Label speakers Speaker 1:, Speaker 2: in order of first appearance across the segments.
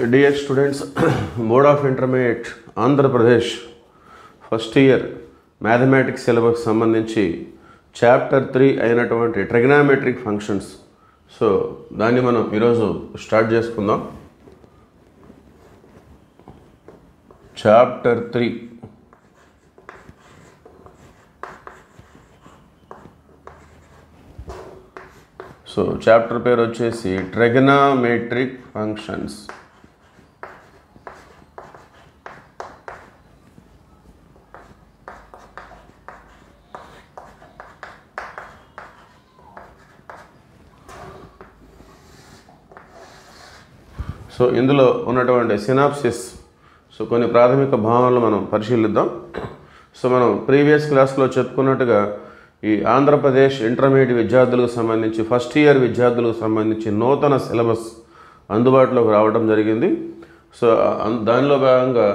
Speaker 1: Dear students, Board of Intermediate, Andhra Pradesh, first year Mathematics syllabus సంబంధించి chapter 3 అయినటువంటి trigonometric functions. So దాన్ని మనం ఈరోజు స్టార్ట్ చేసుకుందాం. చాప్టర్ 3. సో చాప్టర్ పేరు వచ్చేసి ట్రిగనామెట్రిక్ ఫంక్షన్స్. సో ఇందులో ఉన్నటువంటి సినాప్సిస్, సో కొన్ని ప్రాథమిక భావనలు మనం పరిశీలిద్దాం. సో మనం ప్రీవియస్ క్లాస్లో చెప్పుకున్నట్టుగా ఈ ఆంధ్రప్రదేశ్ ఇంటర్మీడియట్ విద్యార్థులకు సంబంధించి ఫస్ట్ ఇయర్ విద్యార్థులకు సంబంధించి నూతన సిలబస్ అందుబాటులోకి రావడం జరిగింది. సో దానిలో భాగంగా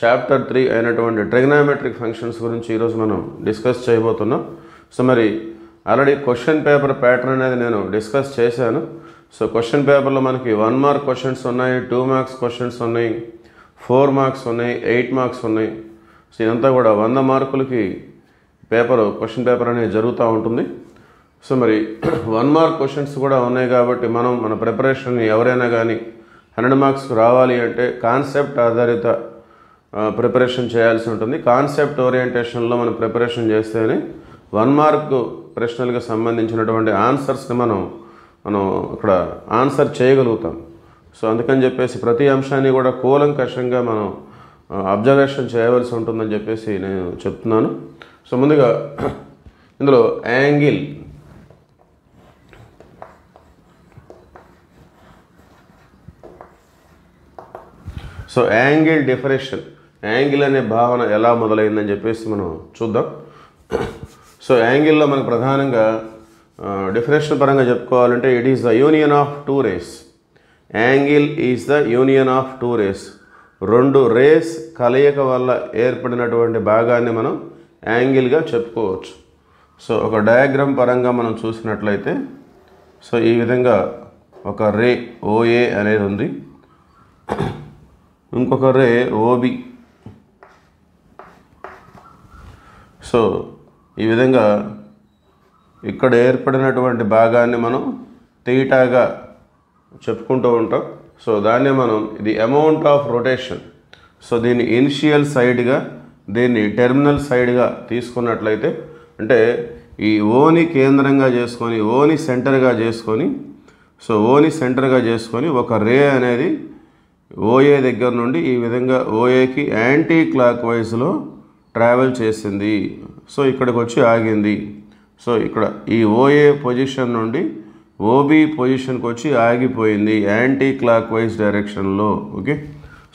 Speaker 1: చాప్టర్ 3 అయినటువంటి ట్రిగనామెట్రిక్ ఫంక్షన్స్ గురించి ఈరోజు మనం డిస్కస్ చేయబోతున్నాం. సో మరి ఆల్రెడీ క్వశ్చన్ పేపర్ ప్యాటర్న్ అనేది నేను డిస్కస్ చేశాను. సో క్వశ్చన్ పేపర్లో మనకి 1 మార్క్ క్వశ్చన్స్ ఉన్నాయి, 2 మార్క్స్ క్వశ్చన్స్ ఉన్నాయి, 4 మార్క్స్ ఉన్నాయి, 8 మార్క్స్ ఉన్నాయి. సో ఇదంతా కూడా 100 మార్కులకి క్వశ్చన్ పేపర్ అనేది జరుగుతూ ఉంటుంది. సో మరి 1 మార్క్ క్వశ్చన్స్ కూడా ఉన్నాయి కాబట్టి మన ప్రిపరేషన్ ఎవరైనా కానీ 100 మార్క్స్ రావాలి అంటే కాన్సెప్ట్ ఆధారిత ప్రిపరేషన్ చేయాల్సి ఉంటుంది. కాన్సెప్ట్ ఓరియంటేషన్లో మనం ప్రిపరేషన్ చేస్తేనే 1 మార్క్ ప్రశ్నలకు సంబంధించినటువంటి ఆన్సర్స్ని మనం ఇక్కడ ఆన్సర్ చేయగలుగుతాం. సో అందుకని చెప్పేసి ప్రతి అంశాన్ని కూడా కూలంకషంగా మనం అబ్జర్వేషన్ చేయవలసి ఉంటుందని చెప్పేసి నేను చెప్తున్నాను. సో ముందుగా ఇందులో angle, so angle definition, angle అనే భావన ఎలా మొదలైందని చెప్పేసి మనం చూద్దాం. సో యాంగిల్లో మనకు ప్రధానంగా డెఫినేషన్ పరంగా చెప్పుకోవాలంటే it is the union of 2 rays. Angle is the union of 2 rays. 2 rays కలయిక వల్ల ఏర్పడినటువంటి భాగాన్ని మనం యాంగిల్గా చెప్పుకోవచ్చు. సో ఒక డయాగ్రామ్ పరంగా మనం చూసినట్లయితే సో ఈ విధంగా ఒక రే ఓఏ అనేది ఉంది, ఇంకొక రే ఓబి. సో ఈ విధంగా ఇక్కడ ఏర్పడినటువంటి భాగాన్ని మనం థీటాగా చెప్పుకుంటూ ఉంటాం. సో దాన్ని మనం ఇది అమౌంట్ ఆఫ్ రొటేషన్. సో దీన్ని ఇనిషియల్ సైడ్గా, దీన్ని టెర్మినల్ సైడ్గా తీసుకున్నట్లయితే అంటే ఈ ఓని కేంద్రంగా చేసుకొని, ఓని సెంటర్గా చేసుకొని, సో ఓని సెంటర్గా చేసుకొని ఒక రే అనేది ఓఏ దగ్గర నుండి ఈ విధంగా ఓఏకి యాంటీ క్లాక్ వైజ్లో ట్రావెల్ చేసింది. సో ఇక్కడికి వచ్చి ఆగింది. సో ఇక్కడ ఈ ఓఏ పొజిషన్ నుండి ఓబి పొజిషన్కి వచ్చి ఆగిపోయింది యాంటీ క్లాక్ వైజ్ డైరెక్షన్లో. ఓకే,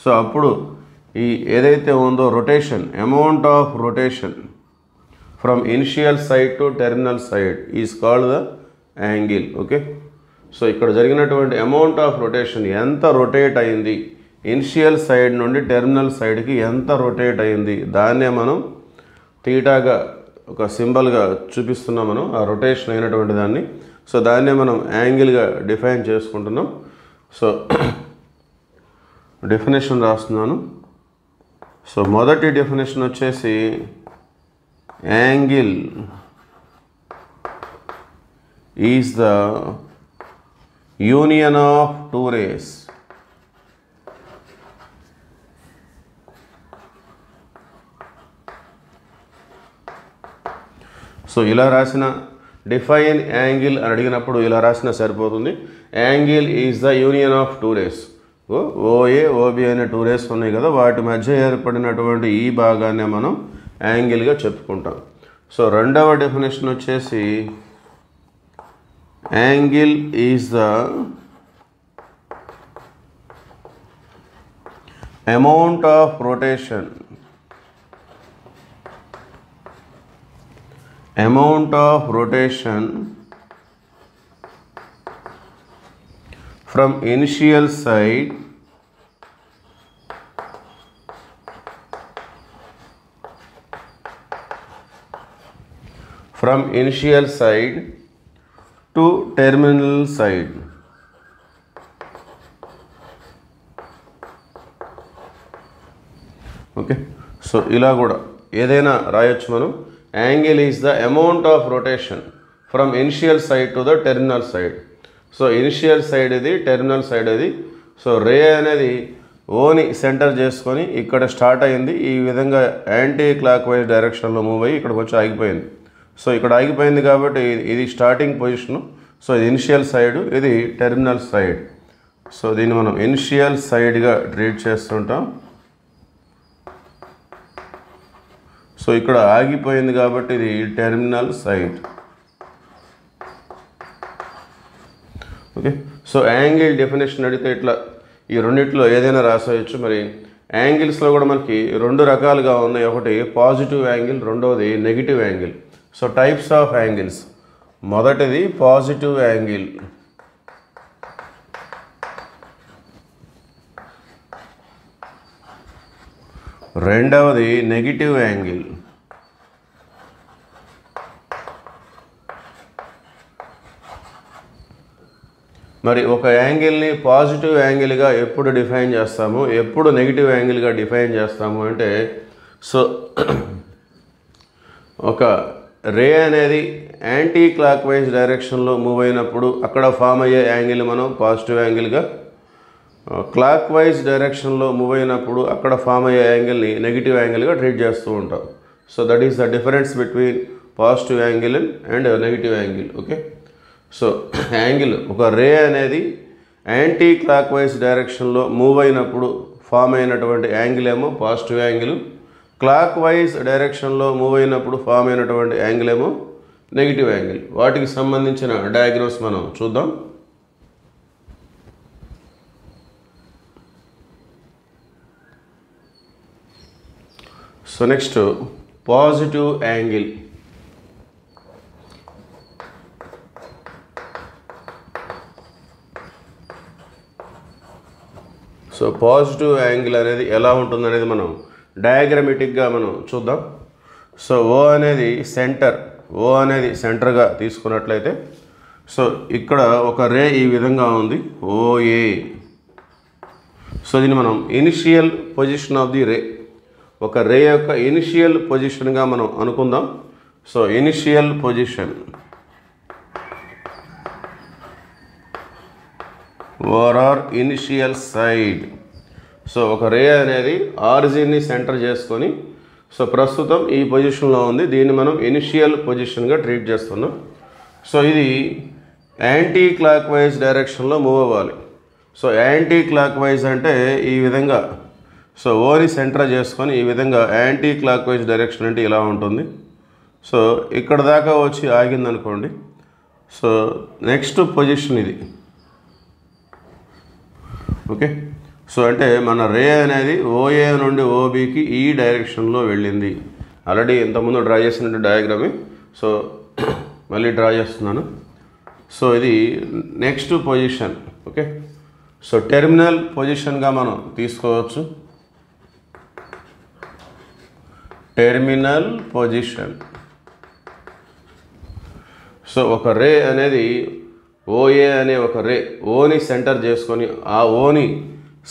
Speaker 1: సో అప్పుడు ఈ ఏదైతే ఉందో rotation, amount of rotation from initial side to terminal side is called the angle. Okay, so ఇక్కడ జరిగినటువంటి అమౌంట్ ఆఫ్ రొటేషన్ ఎంత రొటేట్ అయింది, ఇనిషియల్ సైడ్ నుండి టెర్మినల్ సైడ్కి ఎంత రొటేట్ అయింది, దాన్నే మనం థీటాగా ఒక సింబల్గా చూపిస్తున్నాం మనం ఆ రొటేషన్ అయినటువంటి దాన్ని. సో దాన్నే మనం యాంగిల్గా డిఫైన్ చేసుకుంటున్నాం. సో డెఫినేషన్ రాస్తున్నాను. సో మొదటి డెఫినేషన్ వచ్చేసి angle is the union of 2 rays. So ఇలా రాసిన డిఫైన్ యాంగిల్ అని అడిగినప్పుడు ఇలా రాసినా సరిపోతుంది. Angle is the union of 2 rays. OA OB అనే 2 rays ఉన్నాయి కదా, వాటి మధ్య ఏర్పడినటువంటి ఈ భాగాన్ని మనం యాంగిల్గా చెప్పుకుంటాం. సో రెండవ డెఫినేషన్ వచ్చేసి angle is the amount of rotation, amount of rotation from initial side to terminal side. Okay. So ఇలా కూడా ఏదైనా రాయొచ్చు మనం. Angle is the amount of rotation from initial side to the terminal side. So initial side ఇది, terminal side ఇది. So రే అనేది ఓని centre చేసుకొని ఇక్కడ స్టార్ట్ అయింది, ఈ విధంగా యాంటీ క్లాక్ వైజ్ డైరెక్షన్లో మూవ్ అయ్యి ఇక్కడికి వచ్చి ఆగిపోయింది. సో ఇక్కడ ఆగిపోయింది కాబట్టి ఇది స్టార్టింగ్ పొజిషను. సో ఇది ఇనిషియల్ సైడ్, ఇది టెర్మినల్ సైడ్. సో దీన్ని మనం ఇనిషియల్ సైడ్గా ట్రీట్ చేస్తుంటాం. సో ఇక్కడ ఆగిపోయింది కాబట్టి ఇది terminal side. Okay. So angle definition అడిగితే ఇట్లా ఈ రెండిట్లో ఏదైనా రాసేయచ్చు. మరి యాంగిల్స్లో కూడా మనకి రెండు రకాలుగా ఉన్నాయి. ఒకటి పాజిటివ్ యాంగిల్, రెండవది negative angle. So types of angles, మొదటిది పాజిటివ్ యాంగిల్, రెండవది నెగిటివ్ యాంగిల్. మరి ఒక యాంగిల్ని పాజిటివ్ యాంగిల్గా ఎప్పుడు డిఫైన్ చేస్తాము, ఎప్పుడు నెగిటివ్ యాంగిల్గా డిఫైన్ చేస్తాము అంటే, సో ఒక రే అనేది యాంటీ క్లాక్ వైజ్ డైరెక్షన్లో మూవ్ అయినప్పుడు అక్కడ ఫామ్ అయ్యే యాంగిల్ మనం పాజిటివ్ యాంగిల్గా, క్లాక్ వైజ్ డైరెక్షన్లో మూవ్ అయినప్పుడు అక్కడ ఫామ్ అయ్యే యాంగిల్ని నెగిటివ్ యాంగిల్గా ట్రీట్ చేస్తూ ఉంటాం. So that is the difference between positive angle and negative angle. Okay. So angle, ఒక రే అనేది యాంటీ క్లాక్ వైజ్ డైరెక్షన్లో మూవ్ అయినప్పుడు ఫామ్ అయినటువంటి యాంగిల్ ఏమో పాజిటివ్ యాంగిల్, క్లాక్ వైజ్ డైరెక్షన్లో మూవ్ అయినప్పుడు ఫామ్ అయినటువంటి యాంగిల్ ఏమో నెగిటివ్ యాంగిల్. వాటికి సంబంధించిన డయాగ్రామ్స్ మనం చూద్దాం. So next positive angle. So positive angle అనేది ఎలా ఉంటుందనేది మనం డయాగ్రమెటిక్గా మనం చూద్దాం. సో ఓ అనేది సెంటర్గా తీసుకున్నట్లయితే, సో ఇక్కడ ఒక రే ఈ విధంగా ఉంది ఓఏ. సో దీన్ని మనం initial position of the ray, ఒక రే యొక్క ఇనిషియల్ పొజిషన్గా మనం అనుకుందాం. So initial position or initial side. So ఒక రే అనేది ఆరిజిన్ని సెంటర్ చేసుకొని, సో ప్రస్తుతం ఈ పొజిషన్లో ఉంది, దీన్ని మనం ఇనిషియల్ పొజిషన్గా ట్రీట్ చేస్తున్నాం. సో ఇది యాంటీ క్లాక్ వైజ్ డైరెక్షన్లో మూవ్ అవ్వాలి. సో యాంటీ క్లాక్ వైజ్ అంటే ఈ విధంగా, సో ఓని సెంటర్ చేసుకొని ఈ విధంగా యాంటీ క్లాక్ వైజ్ డైరెక్షన్ అంటే ఇలా ఉంటుంది. సో ఇక్కడ దాకా వచ్చి ఆగిందనుకోండి. సో నెక్స్ట్ పొజిషన్ ఇది. ఓకే. సో అంటే మన రే అనేది ఓఏ నుండి ఓబీకి ఈ డైరెక్షన్లో వెళ్ళింది. ఆల్రెడీ ఇంతకుముందు డ్రా చేసినట్టు డయాగ్రామే. సో మళ్ళీ డ్రా చేస్తున్నాను. సో ఇది next position. Okay. So terminal పొజిషన్గా మనం తీసుకోవచ్చు. Terminal position. సో ఒక రే అనేది ఓఏ అనే ఒక రే ఓని సెంటర్ చేసుకొని, ఆ ఓని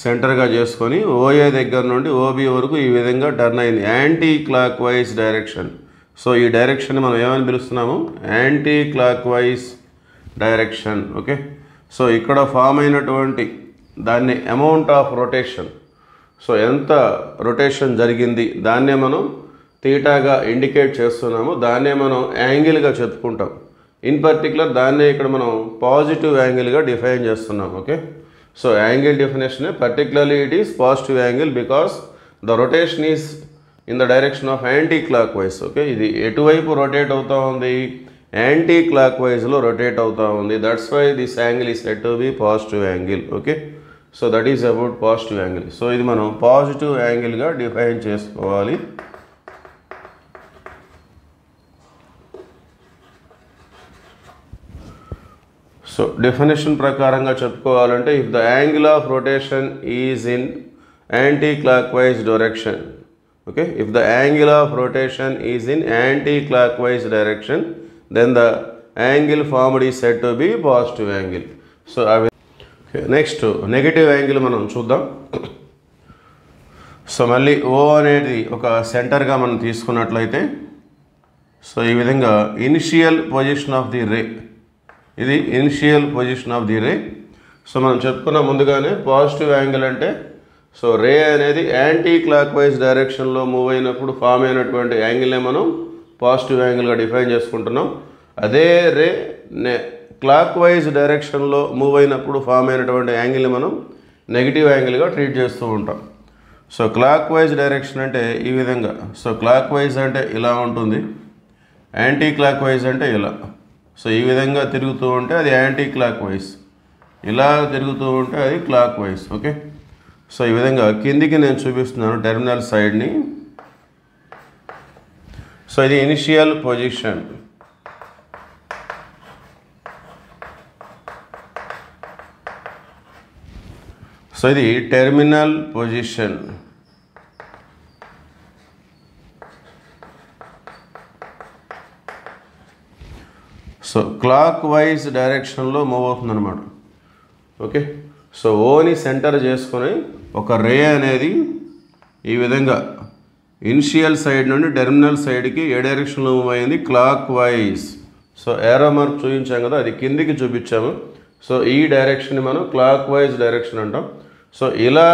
Speaker 1: సెంటర్గా చేసుకొని ఓఏ దగ్గర నుండి ఓబీ వరకు ఈ విధంగా టర్న్ అయింది anti clock wise direction. So ఈ డైరెక్షన్ మనం ఏమని పిలుస్తున్నాము, anti clock wise direction. Okay. So ఇక్కడ ఫామ్ అయినటువంటి దాన్ని అమౌంట్ ఆఫ్ రొటేషన్, సో ఎంత రొటేషన్ జరిగింది దాన్నే మనం థీటాగా ఇండికేట్ చేస్తున్నాము, దాన్నే మనం యాంగిల్గా చెప్పుకుంటాం. ఇన్ పర్టికులర్ దాన్నే ఇక్కడ మనం పాజిటివ్ యాంగిల్గా డిఫైన్ చేస్తున్నాం. Okay. So angle definition particularly it is positive angle because the rotation is in the direction of anti clock wise. Okay. ఇది ఎటువైపు రొటేట్ అవుతూ ఉంది, యాంటీ క్లాక్ వైజ్లో రొటేట్ అవుతూ ఉంది. That's why this angle is said to be positive angle. Okay. So that is about positive angle. So ఇది మనం positive యాంగిల్గా డిఫైన్ చేసుకోవాలి. సో డెఫినేషన్ ప్రకారంగా చెప్పుకోవాలంటే, if the angle of rotation is in anticlockwise direction, okay, if the angle of rotation is in anticlockwise direction, then the angle formed is said to be positive angle. So అవి next negative angle మనం చూద్దాం. So మళ్ళీ ఓ అనేది ఒక సెంటర్గా మనం తీసుకున్నట్లయితే so ఈ విధంగా ఇనిషియల్ పొజిషన్ ఆఫ్ ది రే, ఇది initial position of the ray. So మనం చెప్పుకున్న ముందుగానే పాజిటివ్ యాంగిల్ అంటే సో రే అనేది యాంటీ క్లాక్ వైజ్ డైరెక్షన్లో మూవ్ అయినప్పుడు ఫామ్ అయినటువంటి యాంగిల్నే మనం పాజిటివ్ యాంగిల్గా డిఫైన్ చేసుకుంటున్నాం. అదే రే క్లాక్ వైజ్ డైరెక్షన్లో మూవ్ అయినప్పుడు ఫామ్ అయినటువంటి యాంగిల్ని మనం నెగిటివ్ యాంగిల్గా ట్రీట్ చేస్తూ ఉంటాం. సో క్లాక్ వైజ్ డైరెక్షన్ అంటే ఈ విధంగా, సో క్లాక్ వైజ్ అంటే ఇలా ఉంటుంది, యాంటీ క్లాక్ వైజ్ అంటే ఇలా. సో ఈ విధంగా తిరుగుతూ ఉంటే అది యాంటీ క్లాక్ వైజ్, ఇలా తిరుగుతూ ఉంటే అది క్లాక్ వైజ్. ఓకే, సో ఈ విధంగా కిందికి నేను చూపిస్తున్నాను టెర్మినల్ సైడ్ని. సో ఇది ఇనిషియల్ పొజిషన్. సో ఇది terminal position. So clock wise డైరెక్షన్లో మూవ్ అవుతుందన్నమాట. ఓకే, సో ఓని సెంటర్ చేసుకొని ఒక రే అనేది ఈ విధంగా ఇనిషియల్ సైడ్ నుండి టెర్మినల్ సైడ్కి ఏ డైరెక్షన్లో మూవ్ అయింది, క్లాక్ వైజ్. సో ఏరో మార్క్ చూపించాం కదా, అది కిందికి చూపించాము. సో ఈ డైరెక్షన్ని మనం క్లాక్ వైజ్ డైరెక్షన్ అంటాం. సో ఇలా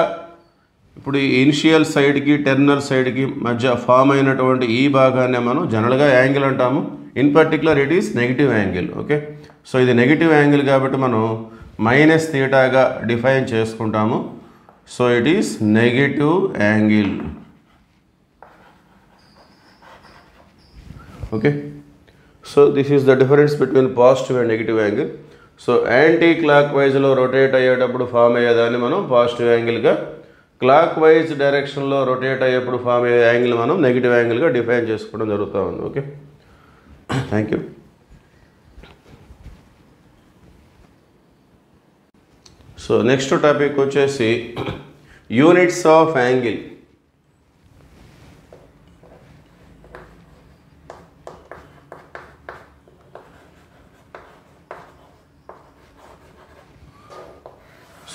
Speaker 1: ఇప్పుడు ఈ ఇనిషియల్ సైడ్కి టెర్మినల్ సైడ్కి మధ్య ఫామ్ అయినటువంటి ఈ భాగాన్ని మనం జనరల్గా యాంగిల్ అంటాము. In particular it is negative angle. Okay, so ఇది నెగిటివ్ యాంగిల్ కాబట్టి మనం మైనస్ థీటాగా డిఫైన్ చేసుకుంటాము. So it is negative angle. Okay, so this is the difference between positive and negative angle. So anti clock వైజ్లో rotate అయ్యేటప్పుడు form అయ్యేదాన్ని మనం positive యాంగిల్గా, క్లాక్ వైజ్ డైరెక్షన్లో రొటేట్ అయ్యేప్పుడు ఫామ్ అయ్యే యాంగిల్ మనం నెగిటివ్ యాంగిల్గా డిఫైన్ చేసుకోవడం జరుగుతూ ఉంది. Okay, thank you. So next topic వచ్చేసి యూనిట్స్ ఆఫ్ యాంగిల్.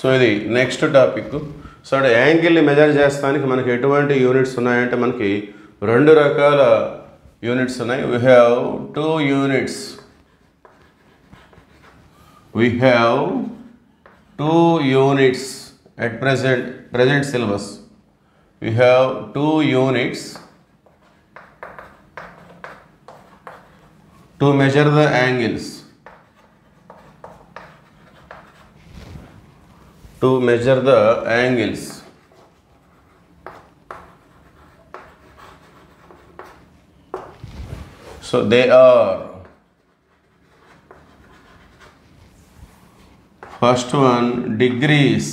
Speaker 1: సో ఇది నెక్స్ట్ టాపిక్. సో అంటే యాంగిల్ని మెజర్ చేస్తానికి మనకి ఎటువంటి యూనిట్స్ ఉన్నాయంటే మనకి రెండు రకాల యూనిట్స్ ఉన్నాయి. We have two units. We have two units at present syllabus. We have two units to measure the angles. To measure the angles. So they are, first one degrees,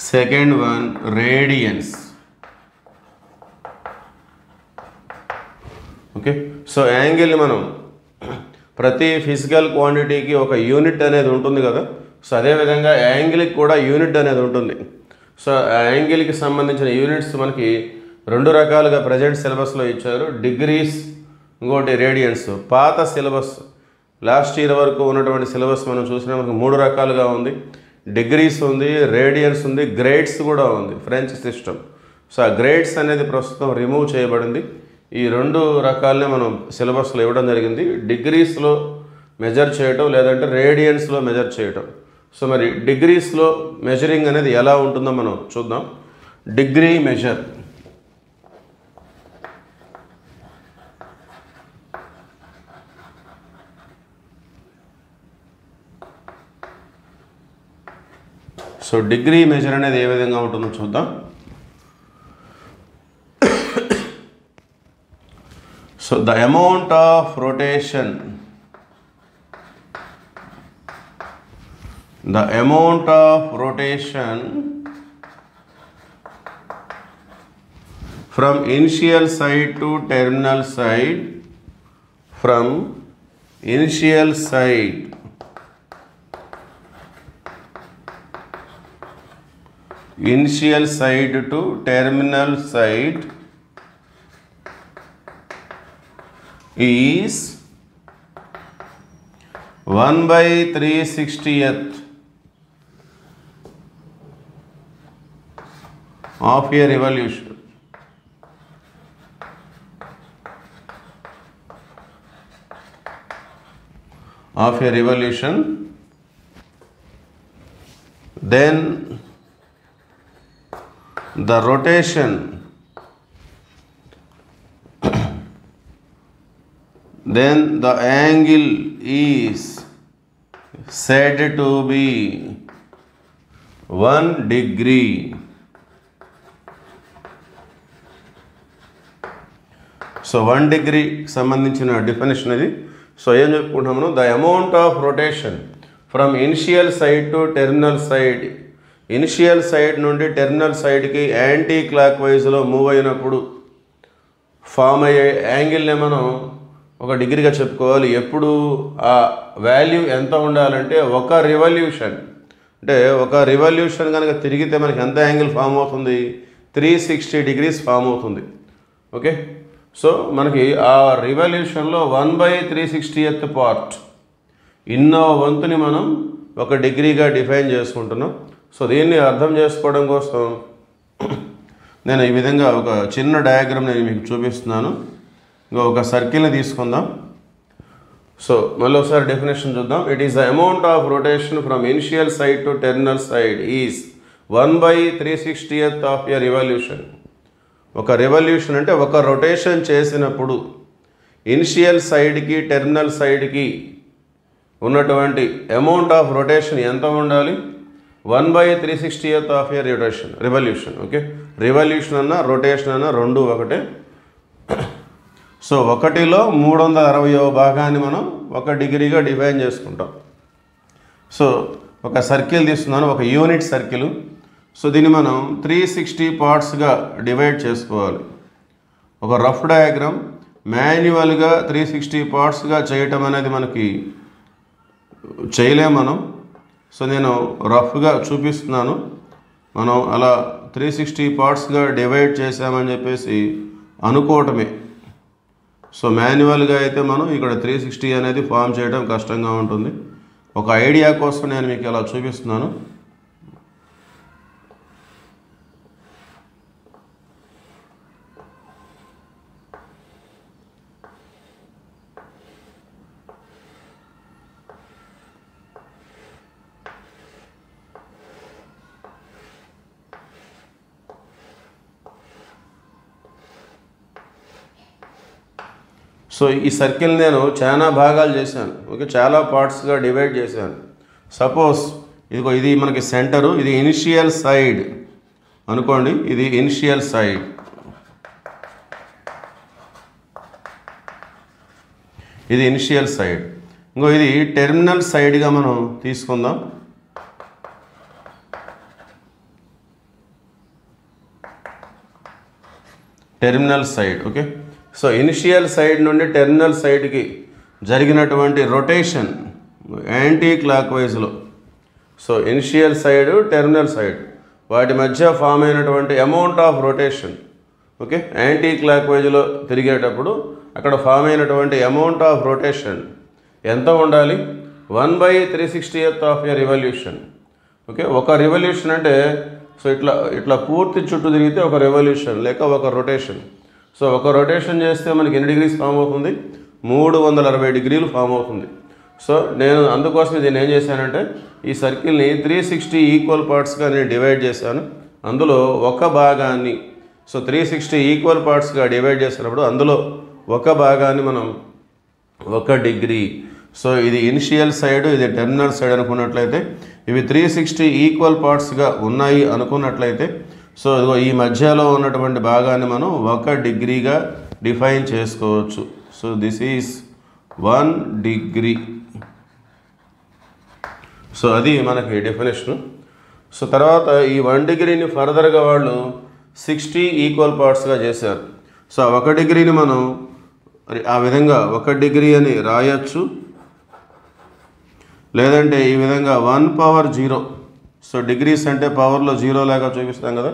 Speaker 1: second one radians. Okay, so angle మనం ప్రతి physical క్వాంటిటీకి ఒక unit అనేది ఉంటుంది కదా. So అదేవిధంగా యాంగిల్కి కూడా unit అనేది ఉంటుంది. సో ఆ యాంగిల్కి సంబంధించిన యూనిట్స్ మనకి రెండు రకాలుగా ప్రజెంట్ సిలబస్లో ఇచ్చారు. డిగ్రీస్, ఇంకోటి రేడియన్స్. పాత సిలబస్ లాస్ట్ ఇయర్ వరకు ఉన్నటువంటి సిలబస్ మనం చూసినా మనకు మూడు రకాలుగా ఉంది. డిగ్రీస్ ఉంది, రేడియన్స్ ఉంది, గ్రేడ్స్ కూడా ఉంది, ఫ్రెంచ్ సిస్టమ్. సో ఆ గ్రేడ్స్ అనేది ప్రస్తుతం రిమూవ్ చేయబడింది. ఈ రెండు రకాలనే మనం సిలబస్లో ఇవ్వడం జరిగింది. డిగ్రీస్లో మెజర్ చేయటం, లేదంటే రేడియన్స్లో మెజర్ చేయటం. సో మరి డిగ్రీస్లో మెజరింగ్ అనేది ఎలా ఉంటుందో మనం చూద్దాం. Degree measure. So degree measure అనేది ఏ విధంగా ఉంటుందో చూద్దాం. So the amount of rotation, the amount of rotation from initial side to terminal side, from initial side to terminal side is 1/360th of a revolution. Of a revolution, then the rotation, then the angle is said to be 1 degree. So 1 degree సంబంధించిన definition ఇది. So ఏం చెప్పుకుంటున్నాము, the amount of rotation from initial side to terminal side, initial side నుండి terminal సైడ్కి anti clock వైజ్లో move అయినప్పుడు form అయ్యే యాంగిల్ని మనం 1 డిగ్రీగా చెప్పుకోవాలి. ఎప్పుడు ఆ వాల్యూ ఎంత ఉండాలంటే ఒక రివల్యూషన్, అంటే ఒక రివల్యూషన్ కనుక తిరిగితే మనకి ఎంత యాంగిల్ ఫామ్ అవుతుంది, 360 degrees ఫామ్ అవుతుంది. ఓకే, సో మనకి ఆ రివల్యూషన్లో 1/360th పార్ట్ ఇన్నో వంతుని మనం 1 డిగ్రీగా డిఫైన్ చేసుకుంటున్నాం. సో దీన్ని అర్థం చేసుకోవడం కోసం నేను ఈ విధంగా ఒక చిన్న డయాగ్రామ్ నేను మీకు చూపిస్తున్నాను. ఒక సర్కిల్ని తీసుకుందాం. సో మళ్ళీ ఒకసారి డెఫినేషన్ చూద్దాం. It is the amount of rotation from initial side to terminal side is 1/360th of a revolution. ఒక రెవల్యూషన్ అంటే ఒక రొటేషన్ చేసినప్పుడు ఇనిషియల్ సైడ్కి టెర్మినల్ సైడ్కి ఉన్నటువంటి అమౌంట్ ఆఫ్ రొటేషన్ ఎంత ఉండాలి, 1/360th of a revolution. Okay, revolution అన్న రొటేషన్ అన్న రెండు ఒకటే. సో 1లో 360వ భాగాన్ని మనం 1 డిగ్రీగా డిఫైన్ చేసుకుంటాం. సో ఒక సర్కిల్ తీస్తున్నాను, ఒక యూనిట్ సర్కిల్. సో దీన్ని మనం 360 పార్ట్స్గా డివైడ్ చేసుకోవాలి. ఒక రఫ్ డయాగ్రామ్ మాన్యువల్గా 360 పార్ట్స్గా చేయటం అనేది మనకి చేయలేం మనం. సో నేను రఫ్గా చూపిస్తున్నాను. మనం అలా 360 పార్ట్స్గా డివైడ్ చేసామని చెప్పేసి అనుకోవటమే. సో మాన్యువల్గా అయితే మనం ఇక్కడ 360 అనేది ఫామ్ చేయడం కష్టంగా ఉంటుంది. ఒక ఐడియా కోసం నేను మీకు అలా చూపిస్తున్నాను. సో ఈ సర్కిల్ నేను చాలా భాగాలు చేశాను. ఓకే, చాలా పార్ట్స్గా డివైడ్ చేశాను. సపోజ్ ఇది మనకి సెంటరు, ఇది ఇనిషియల్ సైడ్ అనుకోండి, ఇది ఇనిషియల్ సైడ్, ఇది ఇనిషియల్ సైడ్. ఇది టెర్మినల్ సైడ్గా మనం తీసుకుందాం. Terminal side. Okay, so initial side నుండి టెర్మినల్ సైడ్కి జరిగినటువంటి రొటేషన్ యాంటీ క్లాక్ వైజ్లో, so initial side terminal side వాటి మధ్య ఫామ్ అయినటువంటి amount of rotation, okay, anti clock వైజ్లో తిరిగేటప్పుడు అక్కడ ఫామ్ అయినటువంటి అమౌంట్ ఆఫ్ రొటేషన్ ఎంత ఉండాలి, 1/360th of a revolution. Okay, ఒక రివల్యూషన్ అంటే సో ఇట్లా పూర్తి చుట్టూ తిరిగితే ఒక రెవల్యూషన్ లేక ఒక రొటేషన్. సో ఒక రొటేషన్ చేస్తే మనకి ఎన్ని డిగ్రీస్ ఫామ్ అవుతుంది, 360 డిగ్రీలు ఫామ్ అవుతుంది. సో నేను అందుకోసం దీన్ని ఏం చేశానంటే ఈ సర్కిల్ని 360 ఈక్వల్ పార్ట్స్గా నేను డివైడ్ చేశాను. అందులో ఒక భాగాన్ని, సో 360 ఈక్వల్ పార్ట్స్గా డివైడ్ చేసినప్పుడు అందులో ఒక భాగాన్ని మనం 1 డిగ్రీ, సో ఇది ఇనిషియల్ సైడ్, ఇది టెర్మినల్ సైడ్ అనుకున్నట్లయితే, ఇవి 360 ఈక్వల్ పార్ట్స్గా ఉన్నాయి అనుకున్నట్లయితే, సో ఇదిగో ఈ మధ్యలో ఉన్నటువంటి భాగాన్ని మనం 1 డిగ్రీగా డిఫైన్ చేసుకోవచ్చు. So this is 1 degree. So అది మనకి డెఫినేషన్. సో తర్వాత ఈ 1 డిగ్రీని ఫర్దర్గా వాళ్ళు 60 ఈక్వల్ పార్ట్స్గా చేశారు. సో 1 డిగ్రీని మనం ఆ విధంగా 1 డిగ్రీ అని రాయొచ్చు, లేదంటే ఈ విధంగా 1/0. సో డిగ్రీస్ అంటే పవర్లో 0 లాగా చూపిస్తాం కదా,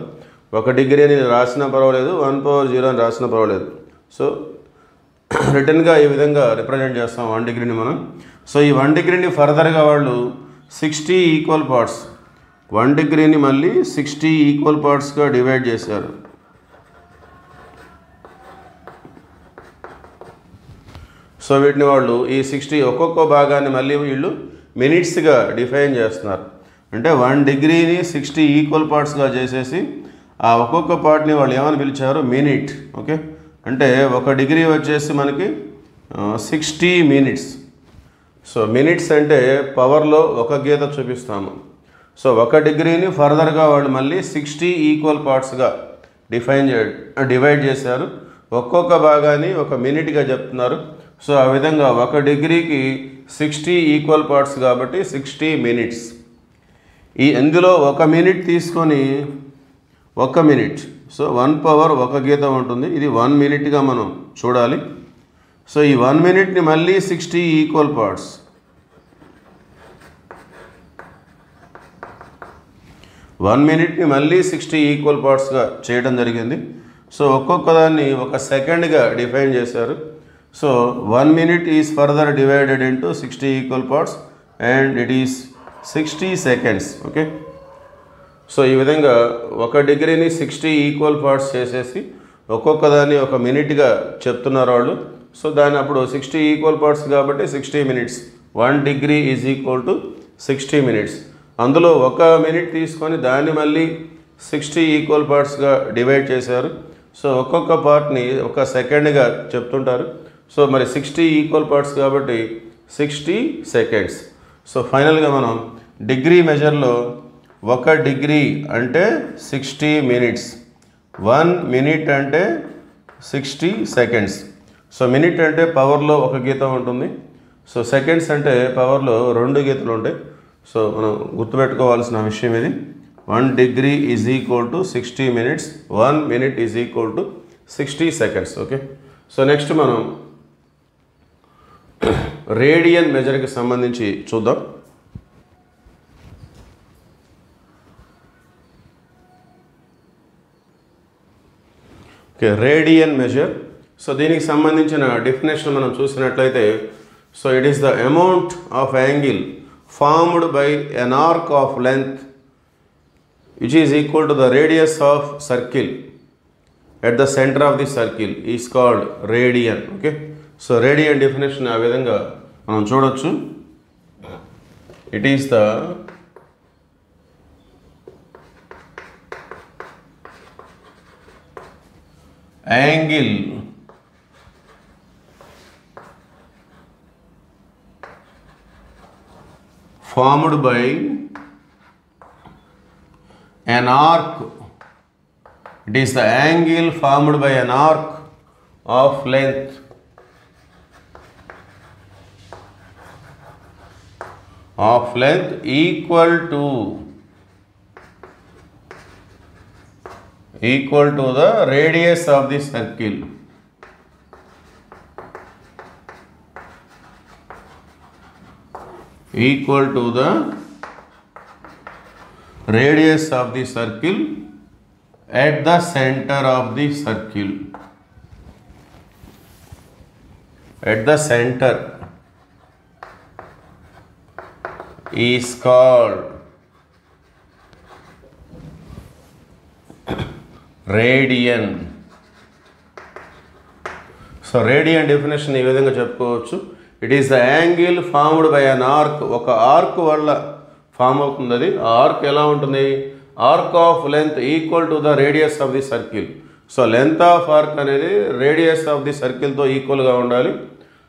Speaker 1: 1 డిగ్రీ అని రాసినా పర్వాలేదు, 1/0 అని రాసినా పర్వాలేదు. సో రిటర్న్గా ఈ విధంగా రిప్రజెంట్ చేస్తాం 1 డిగ్రీని మనం. సో ఈ 1 డిగ్రీని ఫర్దర్గా వాళ్ళు 60 ఈక్వల్ పార్ట్స్, 1 డిగ్రీని మళ్ళీ 60 ఈక్వల్ పార్ట్స్గా డివైడ్ చేశారు. సో వీటిని వాళ్ళు ఈ 60 ఒక్కొక్క భాగాన్ని మళ్ళీ వీళ్ళు మినిట్స్గా డిఫైన్ చేస్తున్నారు. అంటే 1 డిగ్రీని 60 ఈక్వల్ పార్ట్స్గా చేసేసి ఆ ఒక్కొక్క పార్ట్ని వాళ్ళు ఏమని పిలిచారు? మినిట్. ఓకే, అంటే 1 డిగ్రీ వచ్చేసి మనకి 60 మినిట్స్. సో మినిట్స్ అంటే పవర్లో ఒక గీత చూపిస్తాము. సో 1 డిగ్రీని ఫర్దర్గా వాళ్ళు మళ్ళీ 60 ఈక్వల్ పార్ట్స్గా డివైడ్ చేశారు. ఒక్కొక్క భాగాన్ని 1 మినిట్గా చెప్తున్నారు. సో ఆ విధంగా 1 డిగ్రీకి 60 ఈక్వల్ పార్ట్స్ కాబట్టి 60 మినిట్స్. ఇందులో 1 మినిట్ తీసుకొని 1 మినిట్, సో 1 పవర్ 1 గీత ఉంటుంది. ఇది 1 మినిట్గా మనం చూడాలి. సో ఈ 1 మినిట్ని మళ్ళీ 60 ఈక్వల్ పార్ట్స్, 1 మినిట్ని మళ్ళీ 60 ఈక్వల్ పార్ట్స్గా చేయడం జరిగింది. సో ఒక్కొక్క దాన్ని 1 సెకండ్గా డిఫైన్ చేశారు. So 1 minute is further divided into 60 equal parts and it is 60 seconds. Okay. So ఈ విధంగా 1 డిగ్రీని 60 ఈక్వల్ పార్ట్స్ చేసేసి ఒక్కొక్క దాన్ని 1 మినిట్గా చెప్తున్నారు వాళ్ళు. సో దాన్ని అప్పుడు 60 ఈక్వల్ పార్ట్స్ కాబట్టి 60 minutes. 1 degree is equal to 60 minutes. అందులో 1 మినిట్ తీసుకొని దాన్ని మళ్ళీ 60 ఈక్వల్ పార్ట్స్గా డివైడ్ చేశారు. సో ఒక్కొక్క పార్ట్ని 1 సెకండ్గా చెప్తుంటారు. సో మరి 60 ఈక్వల్ పార్ట్స్ కాబట్టి 60 సెకండ్స్. సో ఫైనల్గా మనం డిగ్రీ మెజర్లో 1 డిగ్రీ అంటే 60 మినిట్స్, 1 మినిట్ అంటే 60 సెకండ్స్. సో మినిట్ అంటే పవర్లో 1 గీత ఉంటుంది. సో సెకండ్స్ అంటే పవర్లో 2 గీతలు ఉంటాయి. సో మనం గుర్తుపెట్టుకోవాల్సిన విషయం ఇది. 1 degree is equal to 60 minutes, 1 minute is equal to 60 seconds. Okay. So next మనం రేడియన్ మెజర్కి సంబంధించి చూద్దాం. Okay, radian measure. సో దీనికి సంబంధించిన డెఫినేషన్ మనం చూసినట్లయితే, so it is the amount of angle formed by an arc of length which is equal to the radius of circle at the centre of the circle is called radian. Okay. So radian definition ఆ విధంగా మనం చూడొచ్చు. It is the angle formed by an arc. It is the angle formed by an arc of length equal to the radius of the circle. Equal to the radius of the circle at the center of the circle. At the center is called radian. So radian definition ఈ విధంగా చెప్పుకోవచ్చు. It is the angle formed by an arc. ఒక arc వల్ల form అవుతుంది. అది ఆ arc ఎలా ఉంటుంది? Arc of length equal to the radius of the circle. So length of arc అనేది రేడియస్ ఆఫ్ ది సర్కిల్తో ఈక్వల్గా ఉండాలి.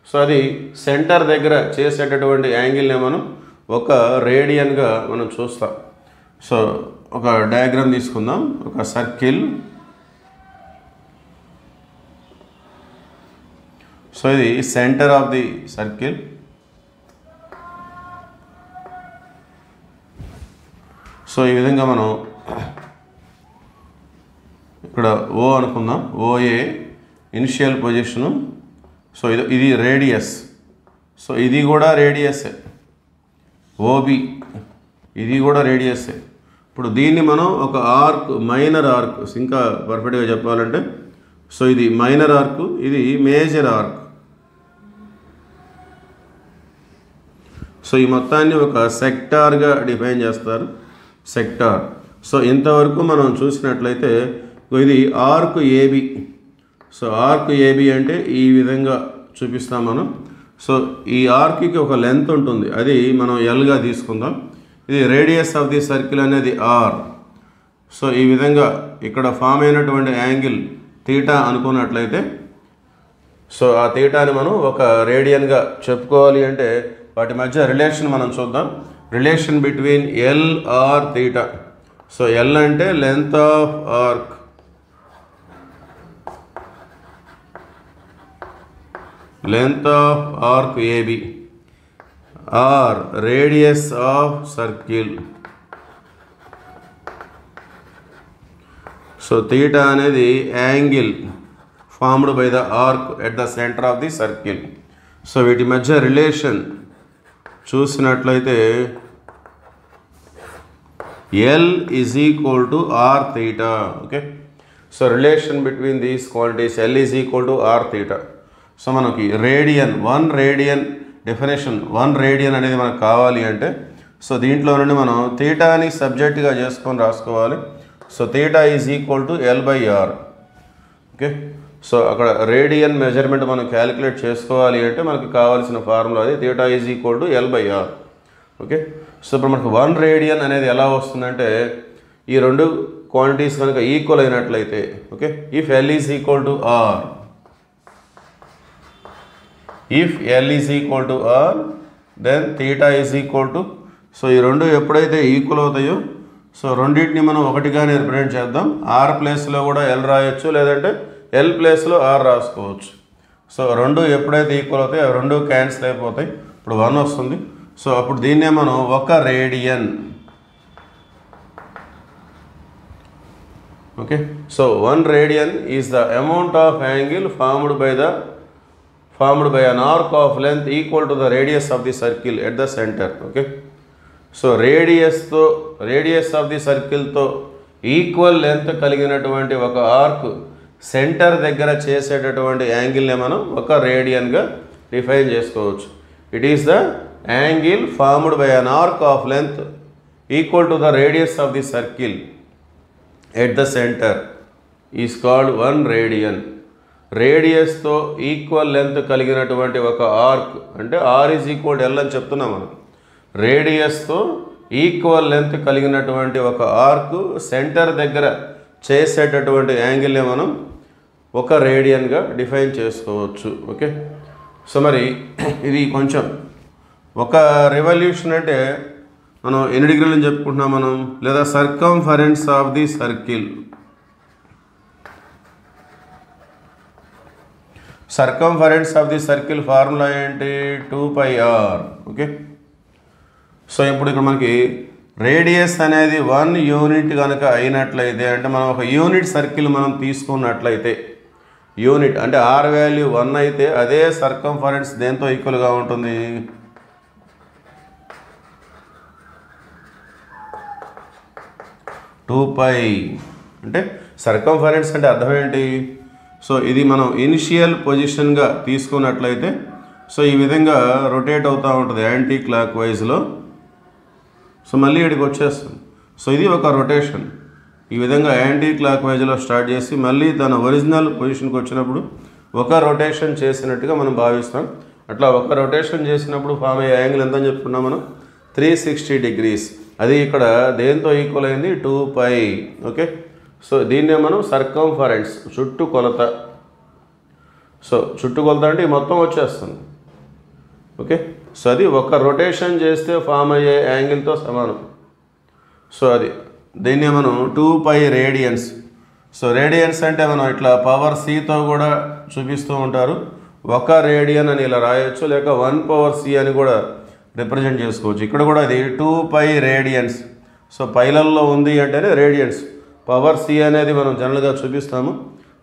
Speaker 1: సో అది సెంటర్ దగ్గర చేసేటటువంటి యాంగిల్ని మనం ఒక రేడియన్గా మనం చూస్తాం. సో ఒక డయాగ్రామ్ తీసుకుందాం. ఒక సర్కిల్. సో ఇది centre of the circle. So ఈ విధంగా మనం ఇక్కడ ఓ అనుకుందాం. OA initial position. సో ఇది రేడియస్. సో ఇది కూడా రేడియసే. ఓబి ఇది కూడా రేడియసే. ఇప్పుడు దీన్ని మనం ఒక ఆర్క్, మైనర్ ఆర్క్, ఇంకా పర్ఫెక్ట్గా చెప్పాలంటే, సో ఇది మైనర్ ఆర్క్, ఇది మేజర్ ఆర్క్. సో ఈ మొత్తాన్ని ఒక సెక్టార్గా డిఫైన్ చేస్తారు. సెక్టార్. సో ఇంతవరకు మనం చూసినట్లయితే ఇది arc AB. So arc AB అంటే ఈ విధంగా చూపిస్తాం మనం. సో ఈ ఆర్క్కి ఒక లెంత్ ఉంటుంది, అది మనం ఎల్గా తీసుకుందాం. ఇది రేడియస్ ఆఫ్ ది సర్కిల్ అనేది ఆర్. సో ఈ విధంగా ఇక్కడ ఫామ్ అయినటువంటి యాంగిల్ తీటా అనుకున్నట్లయితే, సో ఆ తీటాని మనం ఒక రేడియన్గా చెప్పుకోవాలి అంటే వాటి మధ్య రిలేషన్ మనం చూద్దాం. Relation between L R theta. So L అంటే length of arc, length of arc AB, or radius of circle. So theta అనేది angle formed by the arc at the center of the circle. So వీటి మధ్య relation చూసినట్లయితే L is equal to r theta. Okay, so relation between these quantities L is equal to r theta. So మనకి radian, 1 radian definition, 1 radian అనేది మనకు కావాలి అంటే so దీంట్లో నుండి మనం థీటాని సబ్జెక్ట్గా చేసుకొని రాసుకోవాలి. So theta is equal to L/R. Okay, so అక్కడ రేడియన్ మెజర్మెంట్ మనం క్యాలిక్యులేట్ చేసుకోవాలి అంటే మనకి కావాల్సిన ఫార్ములా అది theta is equal to L/R. Okay, so ఇప్పుడు మనకు 1 రేడియన్ అనేది ఎలా వస్తుందంటే ఈ రెండు క్వాంటిటీస్ కనుక ఈక్వల్ అయినట్లయితే, okay, if L is equal to R, if L is equal to R, then theta is equal to, so ఈ రెండు ఎప్పుడైతే ఈక్వల్ అవుతాయో సో రెండింటిని మనం ఒకటిగానే రిప్రజెంట్ చేద్దాం. R ప్లేస్లో కూడా L రాయొచ్చు, లేదంటే L ప్లేస్లో R రాసుకోవచ్చు. సో రెండు ఎప్పుడైతే ఈక్వల్ అవుతాయో అవి రెండు క్యాన్సిల్ అయిపోతాయి, ఇప్పుడు 1 వస్తుంది. సో అప్పుడు దీన్నే మనం ఒక radian. Okay, so 1 radian is the amount of angle formed by an arc of length equal to the radius of the circle at the center. Okay, so radius of the circle తో equal length కలిగినటువంటి ఒక arc centre దగ్గర చేసేటటువంటి యాంగిల్ని మనం ఒక రేడియన్గా define చేసుకోవచ్చు. It is the angle formed by an arc of length equal to the radius of the circle at the centre is called 1 radian. రేడియస్తో ఈక్వల్ లెంత్ కలిగినటువంటి ఒక ఆర్క్ అంటే R is equal to L అని చెప్తున్నాం మనం. రేడియస్తో equal length కలిగినటువంటి ఒక arc centre దగ్గర చేసేటటువంటి యాంగిల్ని మనం ఒక రేడియన్గా డిఫైన్ చేసుకోవచ్చు. ఓకే, సో మరి ఇది కొంచెం ఒక రెవల్యూషన్ అంటే మనం ఎన్ని డిగ్రీలని చెప్పుకుంటున్నాం మనం, లేదా circumference of the circle. Circumference of the circle formula ఏంటి, 2πr. ఓకే, సో ఇప్పుడు ఇక్కడ మనకి రేడియస్ అనేది 1 యూనిట్ కనుక అయినట్లయితే, అంటే మనం ఒక యూనిట్ సర్కిల్ మనం తీసుకున్నట్లయితే, యూనిట్ అంటే R వాల్యూ 1 అయితే అదే సర్కంఫరెన్స్ దేంతో ఈక్వల్గా ఉంటుంది, 2π. అంటే సర్కంఫరెన్స్ అంటే అర్థం ఏంటి, సో ఇది మనం ఇనిషియల్ పొజిషన్గా తీసుకున్నట్లయితే సో ఈ విధంగా రొటేట్ అవుతూ ఉంటుంది యాంటీ క్లాక్ వైజ్లో. సో మళ్ళీ ఇక్కడికి వచ్చేస్తుంది. సో ఇది ఒక రొటేషన్. ఈ విధంగా యాంటీ క్లాక్ వైజ్లో స్టార్ట్ చేసి మళ్ళీ తన ఒరిజినల్ పొజిషన్కి వచ్చినప్పుడు ఒక రొటేషన్ చేసినట్టుగా మనం భావిస్తాం. అట్లా ఒక రొటేషన్ చేసినప్పుడు ఫామ్ అయ్యే యాంగిల్ ఎంత అని చెప్పుకున్నాం మనం, 360 డిగ్రీస్. అది ఇక్కడ దేంతో ఈక్వల్ అయింది, 2π. ఓకే, సో దీన్నే మనం సర్కంఫరెన్స్, చుట్టుకొలత. సో చుట్టుకొలత అంటే మొత్తం వచ్చేస్తుంది. ఓకే, సో అది ఒక రొటేషన్ చేస్తే ఫామ్ అయ్యే యాంగిల్తో సమానం. సో అది దీన్నే మనం 2π రేడియన్స్. సో రేడియన్స్ అంటే మనం ఇట్లా పవర్ Cతో కూడా చూపిస్తూ ఉంటారు. ఒక రేడియన్ అని ఇలా రాయొచ్చు, లేక 1/c అని కూడా రిప్రజెంట్ చేసుకోవచ్చు. ఇక్కడ కూడా అది 2π రేడియన్స్. సో పైలల్లో ఉంది అంటేనే రేడియన్స్. పవర్ C అనేది మనం జనరల్గా చూపిస్తాము,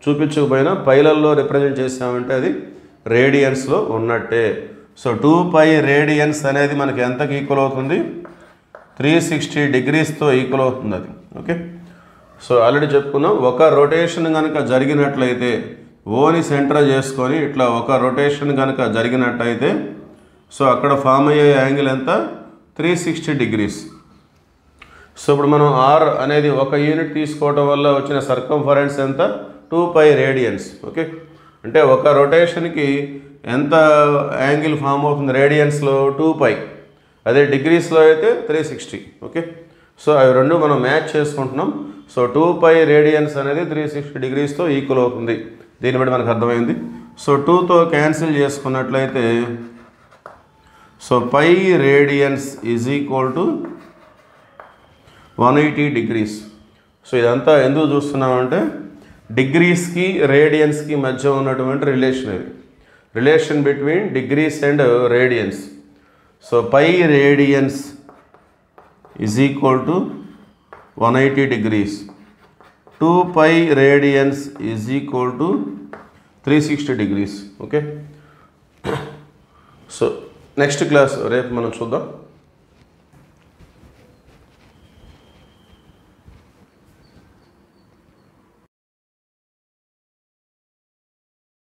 Speaker 1: చూపించకపోయినా పైలల్లో రిప్రజెంట్ చేసామంటే అది రేడియన్స్లో ఉన్నట్టే. సో 2π రేడియన్స్ అనేది మనకి ఎంతకి ఈక్వల్ అవుతుంది, 360 డిగ్రీస్తో ఈక్వల్ అవుతుంది అది. ఓకే, సో ఆల్రెడీ చెప్పుకున్నాం, ఒక రొటేషన్ కనుక జరిగినట్లయితే ఓని సెంటర్ చేసుకొని ఇట్లా ఒక రొటేషన్ కనుక జరిగినట్టయితే సో అక్కడ ఫామ్ అయ్యే యాంగిల్ ఎంత, 360 డిగ్రీస్. సో ఇప్పుడు మనం r అనేది ఒక యూనిట్ తీసుకోవడం వల్ల వచ్చిన సర్కంఫరెన్స్ ఎంత 2π రేడియన్స్. ఓకే, అంటే ఒక రొటేషన్కి ఎంత యాంగిల్ ఫామ్ అవుతుంది రేడియన్స్లో 2π, అదే డిగ్రీస్లో అయితే 360. ఓకే, సో అవి రెండు మనం మ్యాచ్ చేసుకుంటున్నాం. సో 2π రేడియన్స్ అనేది 360 డిగ్రీస్తో ఈక్వల్ అవుతుంది. దీన్ని బట్టి మనకు అర్థమైంది. సో 2తో క్యాన్సిల్ చేసుకున్నట్లయితే so π radians is equal to 180 degrees. So ఇదంతా ఎందుకు చూస్తున్నామంటే డిగ్రీస్కి రేడియన్స్కి మధ్య ఉన్నటువంటి రిలేషన్, ఇది relation between degrees and radians. So π radians is equal to 180 degrees, 2π radians is equal to 360 degrees. Okay, so next class రేపు మనం చూద్దాం.